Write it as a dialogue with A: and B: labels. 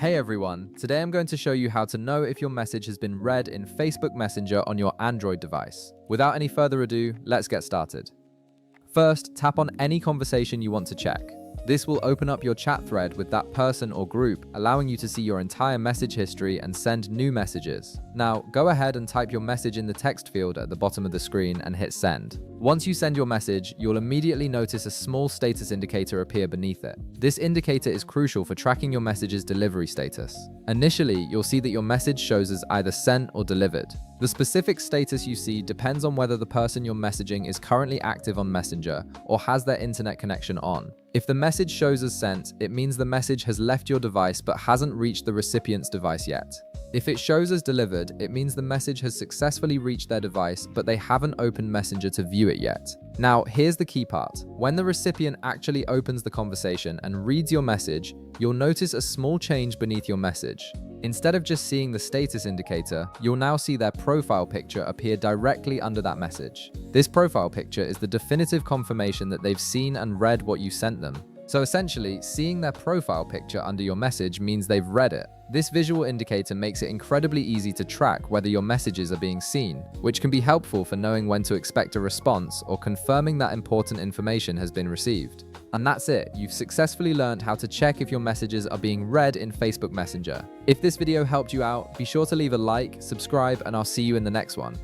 A: Hey everyone, today I'm going to show you how to know if your message has been read in Facebook Messenger on your Android device. Without any further ado, let's get started. First, tap on any conversation you want to check. This will open up your chat thread with that person or group, allowing you to see your entire message history and send new messages. Now, go ahead and type your message in the text field at the bottom of the screen and hit send. Once you send your message, you'll immediately notice a small status indicator appear beneath it. This indicator is crucial for tracking your message's delivery status. Initially, you'll see that your message shows as either sent or delivered. The specific status you see depends on whether the person you're messaging is currently active on Messenger or has their internet connection on. If the message shows as sent, it means the message has left your device but hasn't reached the recipient's device yet. If it shows as delivered, it means the message has successfully reached their device, but they haven't opened Messenger to view it yet. Now, here's the key part. When the recipient actually opens the conversation and reads your message, you'll notice a small change beneath your message. Instead of just seeing the status indicator, you'll now see their profile picture appear directly under that message. This profile picture is the definitive confirmation that they've seen and read what you sent them. So essentially, seeing their profile picture under your message means they've read it. This visual indicator makes it incredibly easy to track whether your messages are being seen, which can be helpful for knowing when to expect a response or confirming that important information has been received. And that's it, you've successfully learned how to check if your messages are being read in Facebook Messenger. If this video helped you out, be sure to leave a like, subscribe, and I'll see you in the next one.